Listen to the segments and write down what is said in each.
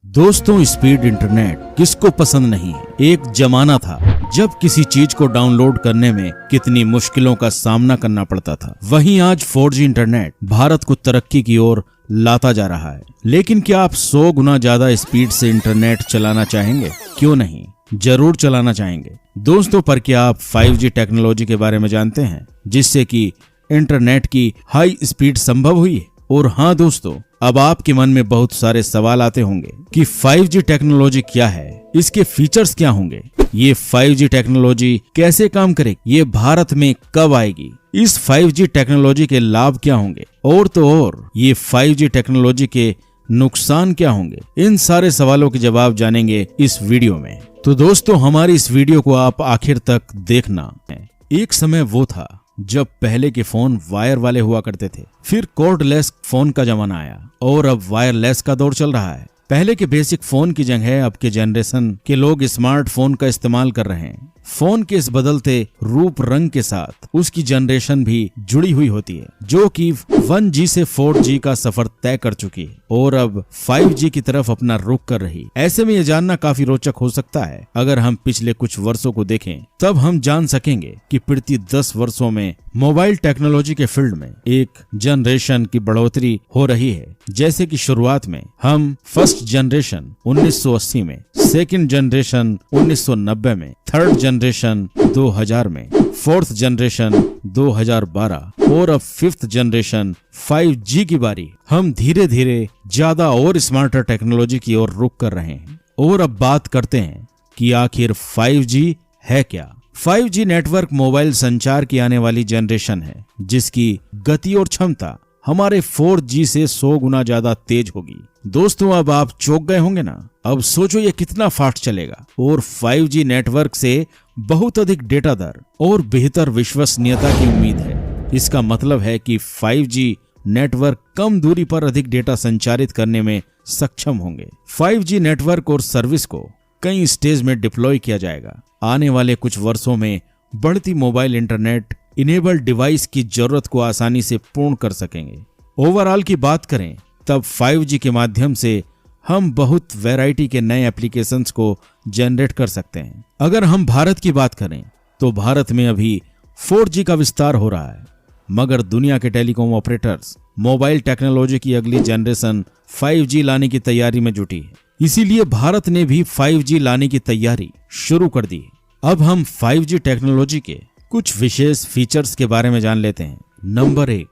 दोस्तों, speed internet किसको पसंद नहीं है। एक जमाना था जब किसी चीज को डाउनलोड करने में कितनी मुश्किलों का सामना करना पड़ता था। वहीं आज 4G इंटरनेट भारत को तरक्की की ओर लाता जा रहा है। लेकिन क्या आप 100 गुना ज्यादा स्पीड से इंटरनेट चलाना चाहेंगे? क्यों नहीं, जरूर चलाना चाहेंगे दोस्तों। पर क्या आप 5G टेक्नोलॉजी के बारे में जानते हैं, जिससे कि इंटरनेट की हाई स्पीड संभव हुई है? और हाँ दोस्तों, अब आपके मन में बहुत सारे सवाल आते होंगे कि 5G टेक्नोलॉजी क्या है, इसके फीचर्स क्या होंगे, ये 5G टेक्नोलॉजी कैसे काम करेगी, ये भारत में कब आएगी, इस 5G टेक्नोलॉजी के लाभ क्या होंगे, और तो और ये 5G टेक्नोलॉजी के नुकसान क्या होंगे। इन सारे सवालों के जवाब जानेंगे इस वीडियो में। तो दोस्तों, हमारी इस वीडियो को आप आखिर तक देखना है। एक समय वो था जब पहले के फोन वायर वाले हुआ करते थे, फिर कॉर्डलेस फोन का जमाना आया और अब वायरलेस का दौर चल रहा है। पहले के बेसिक फोन की जगह अब के जनरेशन के लोग स्मार्टफोन का इस्तेमाल कर रहे हैं। फोन के इस बदलते रूप रंग के साथ उसकी जनरेशन भी जुड़ी हुई होती है, जो कि 1G से 4G का सफर तय कर चुकी है और अब 5G की तरफ अपना रुख कर रही। ऐसे में ये जानना काफी रोचक हो सकता है। अगर हम पिछले कुछ वर्षों को देखें, तब हम जान सकेंगे कि प्रति 10 वर्षों में मोबाइल टेक्नोलॉजी के फील्ड में एक जनरेशन की बढ़ोतरी हो रही है। जैसे कि शुरुआत में हम फर्स्ट जनरेशन 1980 में, सेकंड जनरेशन 1990 में, थर्ड जनरेशन 2000 में, फोर्थ जनरेशन 2012 और अब फिफ्थ जनरेशन 5G की बारी। हम धीरे धीरे ज्यादा और स्मार्टर टेक्नोलॉजी की ओर रुख कर रहे हैं। और अब बात करते हैं कि आखिर 5G है क्या। 5G नेटवर्क मोबाइल संचार की आने वाली जनरेशन है, जिसकी गति और क्षमता हमारे 4G से 100 गुना ज्यादा तेज होगी। दोस्तों, अब आप चौंक गए होंगे ना। अब सोचो ये कितना फास्ट चलेगा। और 5G नेटवर्क से बहुत अधिक डेटा दर और बेहतर विश्वसनीयता की उम्मीद है। इसका मतलब है कि 5G नेटवर्क कम दूरी पर अधिक डेटा संचारित करने में सक्षम होंगे। 5G नेटवर्क और सर्विस को कई स्टेज में डिप्लॉय किया जाएगा। आने वाले कुछ वर्षों में बढ़ती मोबाइल इंटरनेट इनेबल्ड डिवाइस की जरूरत को आसानी से पूर्ण कर सकेंगे। ओवरऑल की बात करें, तब 5G के माध्यम से हम बहुत वैरायटी के नए एप्लीकेशंस को जनरेट कर सकते हैं। अगर हम भारत की बात करें, तो भारत में अभी 4G का विस्तार हो रहा है, मगर दुनिया के टेलीकॉम ऑपरेटर्स मोबाइल टेक्नोलॉजी की अगली जनरेशन 5G लाने की तैयारी में जुटी है। इसीलिए भारत ने भी 5G लाने की तैयारी शुरू कर दी है। अब हम 5G टेक्नोलॉजी के कुछ विशेष फीचर्स के बारे में जान लेते हैं। नंबर 1,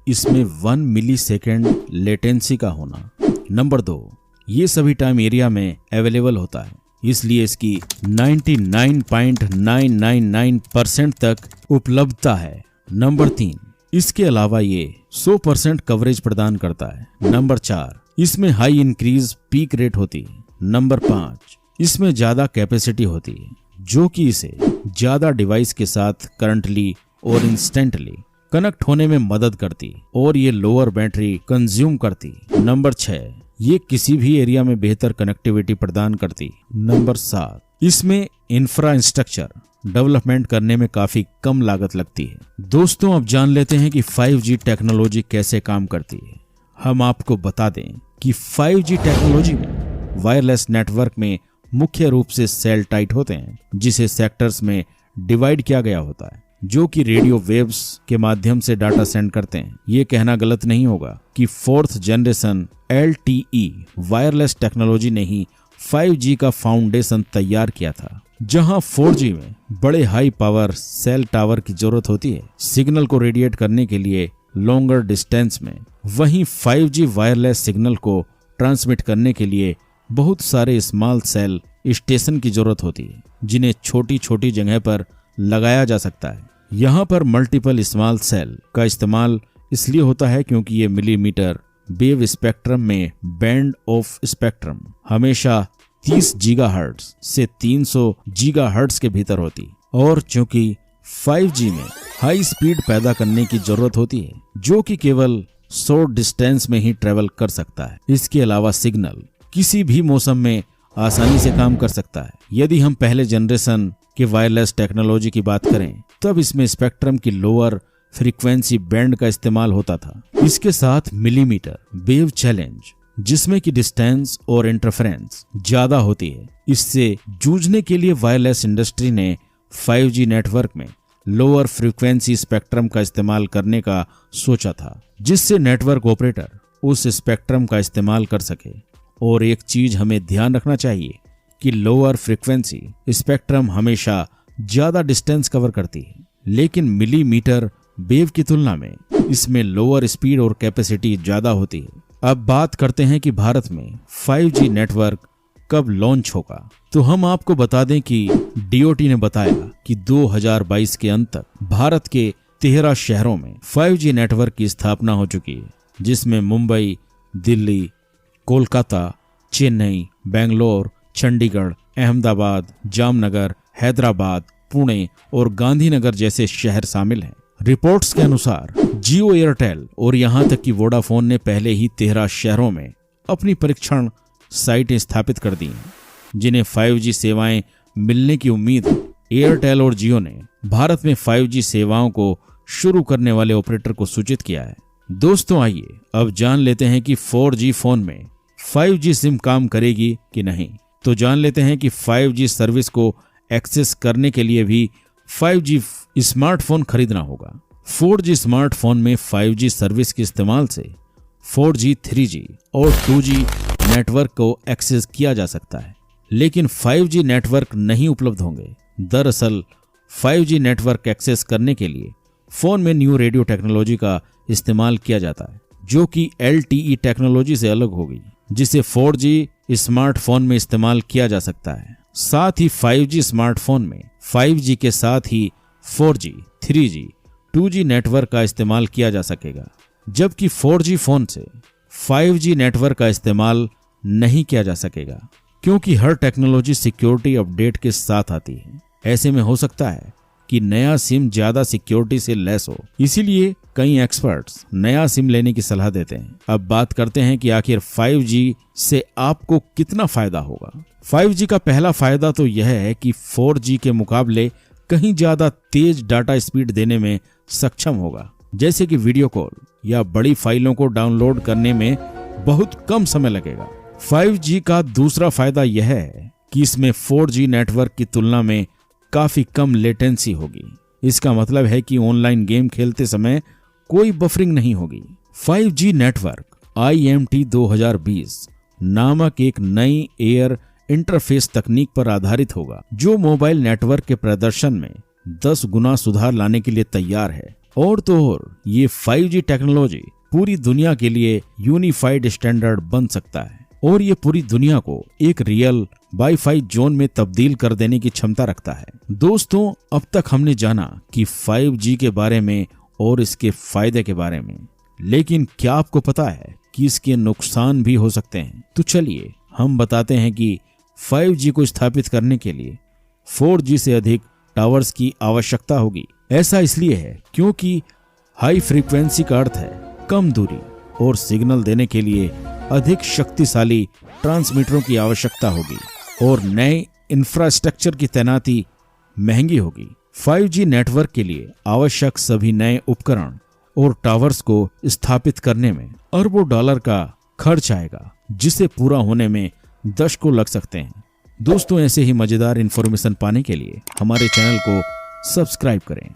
इसमें 1 मिली सेकेंड लेटेंसी का होना। नंबर 2, ये सभी टाइम एरिया में अवेलेबल होता है, इसलिए इसकी 99.999% तक उपलब्धता है। नंबर 3, इसके अलावा ये 100% कवरेज प्रदान करता है। नंबर 4, इसमें हाई इंक्रीज पीक रेट होती है। नंबर 5, इसमें ज्यादा कैपेसिटी होती है, जो कि इसे ज्यादा डिवाइस के साथ करंटली और इंस्टेंटली कनेक्ट होने में मदद करती है और ये लोअर बैटरी कंज्यूम करती है। नंबर 6, ये किसी भी एरिया में बेहतर कनेक्टिविटी प्रदान करती है। नंबर 7, इसमें इंफ्रास्ट्रक्चर डेवलपमेंट करने में काफी कम लागत लगती है। दोस्तों, अब जान लेते हैं कि 5G टेक्नोलॉजी कैसे काम करती है। हम आपको बता दें कि 5G टेक्नोलॉजी में वायरलेस नेटवर्क में मुख्य रूप से सेल टाइट होते हैं, जिसे सेक्टर्स में डिवाइड किया गया होता है, जो कि रेडियो वेव्स के माध्यम से डाटा सेंड करते हैं। ये कहना गलत नहीं होगा कि fourth generation LTE wireless technology ने ही 5G का फाउंडेशन तैयार किया था। जहां 4G में बड़े हाई पावर सेल टावर की जरूरत होती है सिग्नल को रेडिएट करने के लिए लॉन्गर डिस्टेंस में, वहीं 5G वायरलेस सिग्नल को ट्रांसमिट करने के लिए बहुत सारे स्मॉल सेल स्टेशन की जरूरत होती है, जिन्हें छोटी छोटी जगह पर लगाया जा सकता है। यहाँ पर मल्टीपल स्मॉल सेल का इस्तेमाल इसलिए होता है क्योंकि ये मिलीमीटर वेव स्पेक्ट्रम में बैंड ऑफ स्पेक्ट्रम हमेशा 30 गीगाहर्ट्ज से 300 गीगाहर्ट्ज के भीतर होती, और चूंकि 5G में हाई स्पीड पैदा करने की जरूरत होती है, जो कि केवल शॉर्ट डिस्टेंस में ही ट्रेवल कर सकता है। इसके अलावा सिग्नल किसी भी मौसम में आसानी से काम कर सकता है। यदि हम पहले जनरेशन के वायरलेस टेक्नोलॉजी की बात करें, तब इसमें स्पेक्ट्रम की लोअर फ्रीक्वेंसी बैंड का इस्तेमाल होता था। इसके साथ मिलीमीटर वेव चैलेंज जिसमें कि डिस्टेंस और इंटरफेरेंस ज्यादा होती है। इससे जूझने के लिए वायरलेस इंडस्ट्री ने 5G नेटवर्क में लोअर फ्रीक्वेंसी स्पेक्ट्रम का इस्तेमाल करने का सोचा था, जिससे नेटवर्क ऑपरेटर उस स्पेक्ट्रम का इस्तेमाल कर सके। और एक चीज हमें ध्यान रखना चाहिए कि लोअर फ्रीक्वेंसी स्पेक्ट्रम हमेशा ज्यादा डिस्टेंस कवर करती है, लेकिन मिलीमीटर वेव की तुलना में इसमें लोअर स्पीड और कैपेसिटी ज्यादा होती है। अब बात करते हैं कि भारत में 5G नेटवर्क कब लॉन्च होगा। तो हम आपको बता दें कि DOT ने बताया कि 2022 के अंत तक भारत के 13 शहरों में 5G नेटवर्क की स्थापना हो चुकी है, जिसमें मुंबई, दिल्ली, कोलकाता, चेन्नई, बेंगलोर, चंडीगढ़, अहमदाबाद, जामनगर, हैदराबाद, पुणे और गांधीनगर जैसे शहर शामिल हैं। रिपोर्ट्स के अनुसार जियो, एयरटेल और यहां तक कि वोडाफोन ने पहले ही 13 शहरों में अपनी परीक्षण साइटें स्थापित कर दी हैं, जिन्हें 5G सेवाएं मिलने की उम्मीद है। एयरटेल और जियो ने भारत में 5G सेवाओं को शुरू करने वाले ऑपरेटर को सूचित किया है। दोस्तों, आइए अब जान लेते हैं कि 4G फोन में 5G सिम काम करेगी कि नहीं। तो जान लेते हैं कि 5G सर्विस को एक्सेस करने के लिए भी 5G स्मार्टफोन खरीदना होगा। 4G स्मार्टफोन में 5G सर्विस के इस्तेमाल से 4G, 3G और 2G नेटवर्क को एक्सेस किया जा सकता है, लेकिन 5G नेटवर्क नहीं उपलब्ध होंगे। दरअसल 5G नेटवर्क एक्सेस करने के लिए फोन में न्यू रेडियो टेक्नोलॉजी का इस्तेमाल किया जाता है, जो कि LTE टेक्नोलॉजी से अलग होगी, जिसे 4G स्मार्टफोन में इस्तेमाल किया जा सकता है। साथ ही 5G स्मार्टफोन में 5G के साथ ही 4G, 3G, 2G नेटवर्क का इस्तेमाल किया जा सकेगा, जबकि 4G फोन से 5G नेटवर्क का इस्तेमाल नहीं किया जा सकेगा, क्योंकि हर टेक्नोलॉजी सिक्योरिटी अपडेट के साथ आती है। ऐसे में हो सकता है कि नया सिम ज्यादा सिक्योरिटी से लेस हो, इसीलिए कई एक्सपर्ट्स नया सिम लेने की सलाह देते हैं। अब बात करते हैं कि आखिर 5G से आपको कितना फायदा होगा। 5G का पहला फायदा तो यह है कि 4G के मुकाबले कहीं ज्यादा तेज डाटा स्पीड देने में सक्षम होगा, जैसे कि वीडियो कॉल या बड़ी फाइलों को डाउनलोड करने में बहुत कम समय लगेगा। 5G का दूसरा फायदा यह है कि इसमें 4G नेटवर्क की तुलना में काफी कम लेटेंसी होगी। इसका मतलब है कि ऑनलाइन गेम खेलते समय कोई बफरिंग नहीं होगी। 5G नेटवर्क IMT 2020 नामक एक नई एयर इंटरफेस तकनीक पर आधारित होगा, जो मोबाइल नेटवर्क के प्रदर्शन में 10 गुना सुधार लाने के लिए तैयार है। और तो और ये 5G टेक्नोलॉजी पूरी दुनिया के लिए यूनिफाइड स्टैंडर्ड बन सकता है और ये पूरी दुनिया को एक रियल वाईफाई जोन में तब्दील कर देने की क्षमता रखता है। दोस्तों, अब तक हमने जाना कि 5G के बारे में और इसके फायदे के बारे में, लेकिन क्या आपको पता है कि इसके नुकसान भी हो सकते हैं? तो चलिए हम बताते हैं कि 5G को स्थापित करने के लिए 4G से अधिक टावर्स की आवश्यकता होगी। ऐसा इसलिए है क्योंकि हाई फ्रीक्वेंसी का अर्थ है कम दूरी और सिग्नल देने के लिए अधिक शक्तिशाली ट्रांसमीटरों की आवश्यकता होगी और नए इंफ्रास्ट्रक्चर की तैनाती महंगी होगी। 5G नेटवर्क के लिए आवश्यक सभी नए उपकरण और टावर्स को स्थापित करने में अरबों डॉलर का खर्च आएगा, जिसे पूरा होने में दशकों लग सकते हैं। दोस्तों, ऐसे ही मजेदार इंफॉर्मेशन पाने के लिए हमारे चैनल को सब्सक्राइब करें।